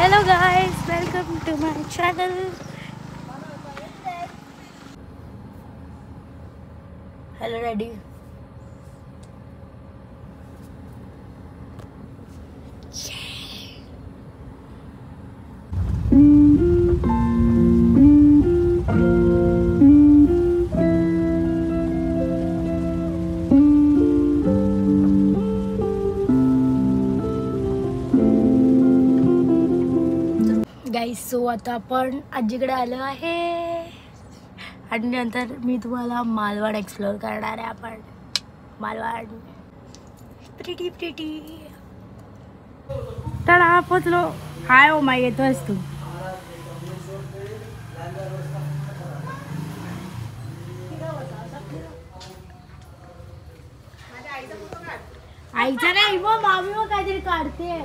Hello guys, welcome to my channel. Hello, ready? Guys, so आता आपण आजीकडे आलो आहे आणि नंतर मी तुम्हाला मालवण एक्सप्लोर करणार आहे. आपण मालवण प्रिटी तर पोचलो. हाय ओ माय, येतोयस तू? आईचा नाही, मग मामी मग काहीतरी काढते.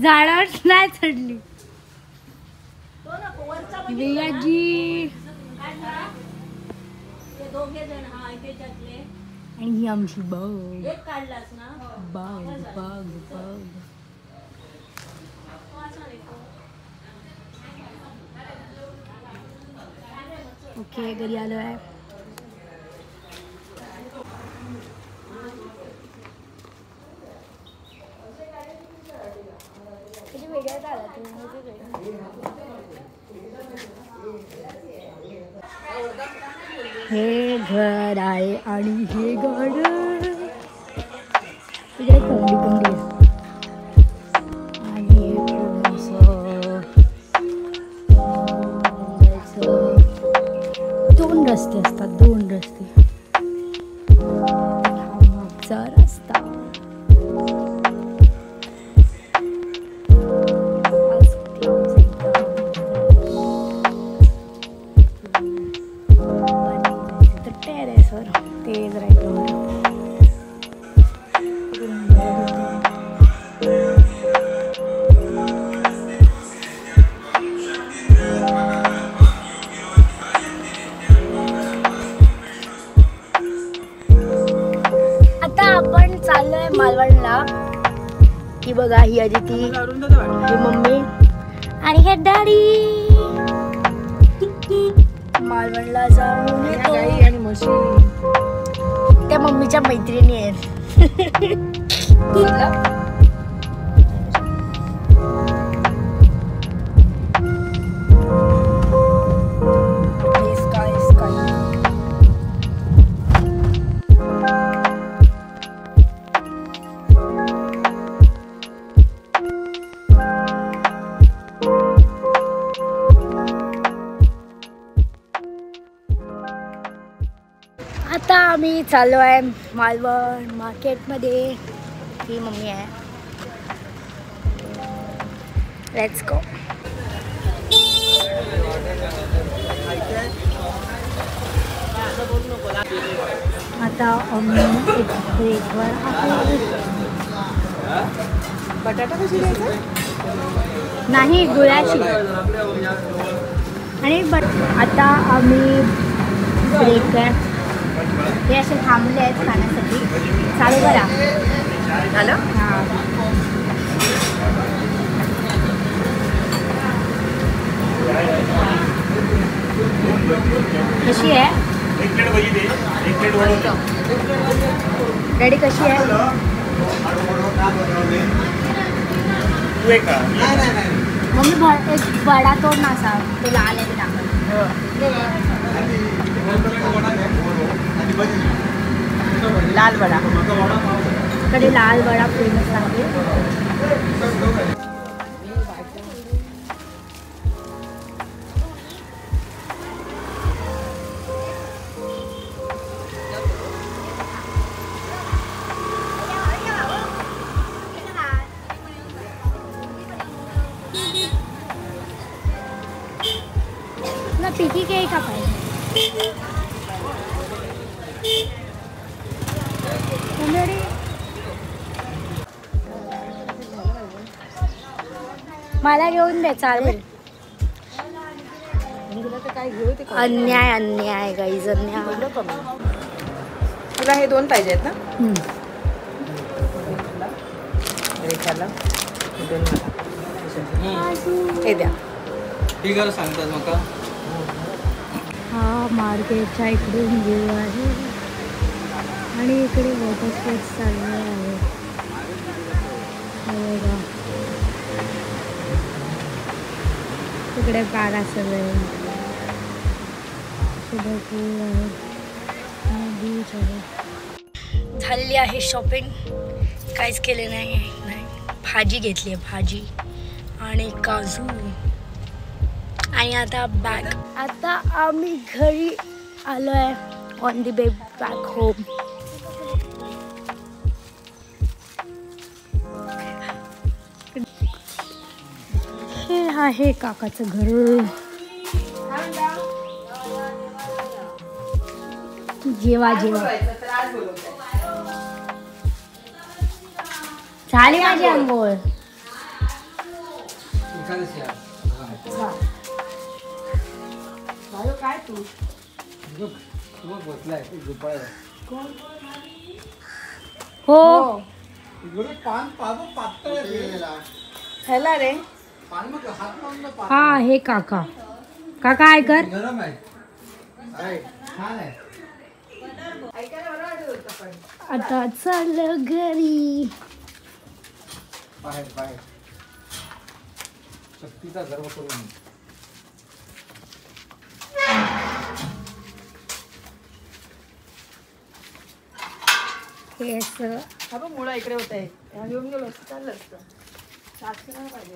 झाडावर नाही चढली आजी. आणि ही आमची बघ बघ बघ बघ. ओके, घरी आलो आहे. हे घर आहे आणि हे गार्डन थंडी आणि हे दोन रस्ते असतात, दोन रस्ते. हा मागचा रस्ता. आपण चाललोय मालवणला. ही बघा, ही अदिती, ही मम्मी आणि हे डॅडी. मालवणला जाऊन आणि म्हशी त्या मम्मीच्या मैत्रिणी आहेत. आता आम्ही चाललो आहे मालवण मार्केटमध्ये. ही मम्मी आहे. Let's go. आता आम्ही एक ब्रेकवर आहोत. बटाटा कशी घ्यायचा? नाही, गुळाची. आणि आता आम्ही ब्रेक आहे. हे असे थांबले आहेत खाण्यासाठी. चालू करा. झालं? हां. कशी आहे? डॅडी कशी आहे? मम्मी एक वडा तोड ना असा, तो लाल आहे टाकत. लाल वडा. कडे लाल वडा फेमस आहे. ना पिकी के का पाहिजे. मला घेऊन दे, चालेल. अन्याय अन्याय गाईज, अन्याय. तुला हे दोन पाहिजे आहेत ना? विचारलं दोन मला हे द्या. ठीक आहे सांगतात मका. हा मार्केटच्या इकडून व्ह्यू आहे आणि इकडे वॉटर स्पोर्ट्स चालू आहे. बघा तिकडे पॅरासोल आहे, पूल आहे, बीच आहे. झालेली आहे शॉपिंग, काहीच केले नाही. भाजी घेतली आहे, भाजी आणि काजू. आणि आता बॅग. आता आम्ही घरी आलो आहे. On the way back home. हे आहे काकाचं घर. जेवा झाली माझी अंघोळ. काय तू हो ह्याला रे हा हे काका. काका काय कर. गरम आहे, छान आहे. आता चाल घरी. बाहेर बाहेर शक्तीचा गर्व करून. हे असं हा बघ मुळा इकडे होत आहे. घेऊन गेलो असतं चाललं असतं. सासरा पाहिजे.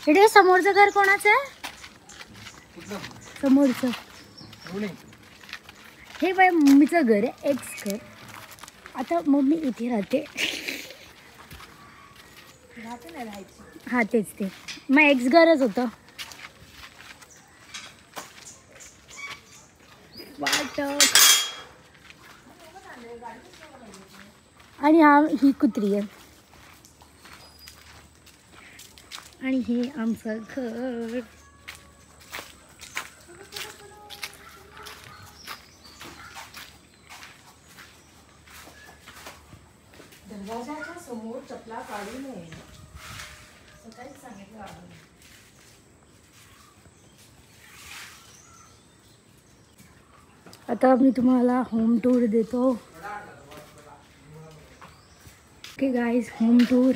इकडे समोरचं घर कोणाचं आहे. समोरचं हे बाय मम्मीचं घर आहे, एक्स घर. आता मम्मी इथे राहते. हा तेच ते मग एक्स घरच होतं. आणि ही कुत्री आहे. आणि हे आमचं घर. दरवाजाच्या समोर चपला काढू नये सकाळीच सांगितलं. आता मी तुम्हाला होम टूर देतो. Okay guys, home tour.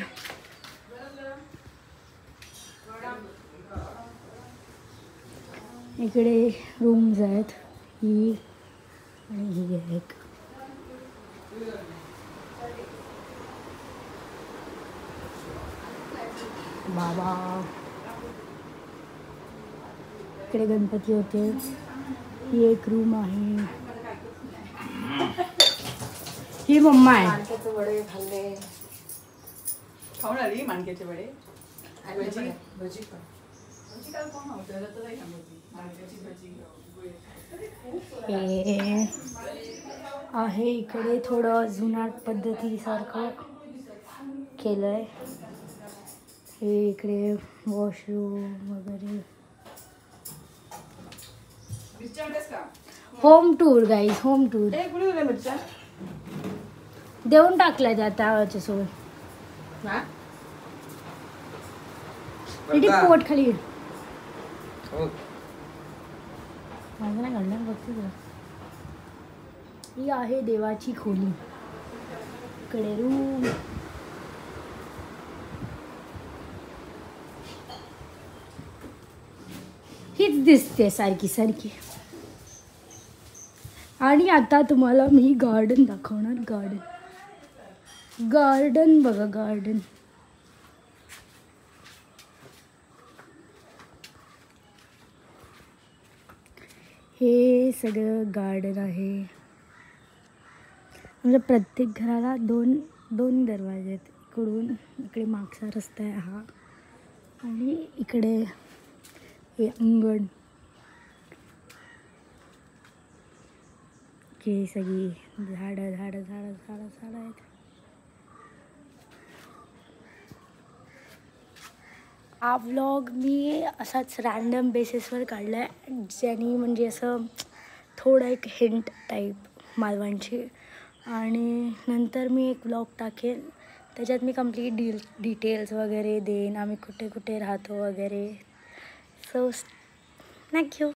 इकडे रूम्स आहेत, ही आणि ही आहे एक. बाबा इकडे गणपती होते. ही एक रूम आहे. ही मम्मा आहे. माणक्याचे वडे खाल्ले. खाऊन आली माणक्याचे वडे. भजी भजी पण. भजी काल कोण होतं तर नाही सांगत. माणक्याची भजी हे आहे इकडे थोडं जुनाट पद्धतीसारखं केलंय. हे इकडे वॉशरूम वगैरे. Home tour guys, home tour. देऊन टाकलाय त्या त्याच्या सोबत. इथे पोट खाली माझं नाही घडणार बघते तुला. ही आहे देवाची खोली. इकडे रूम. हीच दिसते सारखी सारखी. आणि आता तुम्हाला मी गार्डन दाखवणार. गार्डन गार्डन बघा, गार्डन. हे सगळं गार्डन आहे. म्हणजे प्रत्येक घराला दोन दोन दरवाजे आहेत. इकडून इकडे मागचा रस्ता आहे हा, आणि इकडे हे अंगण. हे सगळी झाडं झाडं झाडं झाडं झाडं आहेत. हा व्लॉग मी असाच रॅन्डम बेसिसवर काढला आहे, ज्याने म्हणजे असं थोडा एक हिंट टाईप मालवणची. आणि नंतर मी एक ब्लॉग टाकेन, त्याच्यात मी कम्प्लीट डिटेल्स वगैरे देईन, आम्ही कुठे कुठे राहतो वगैरे. So thank you.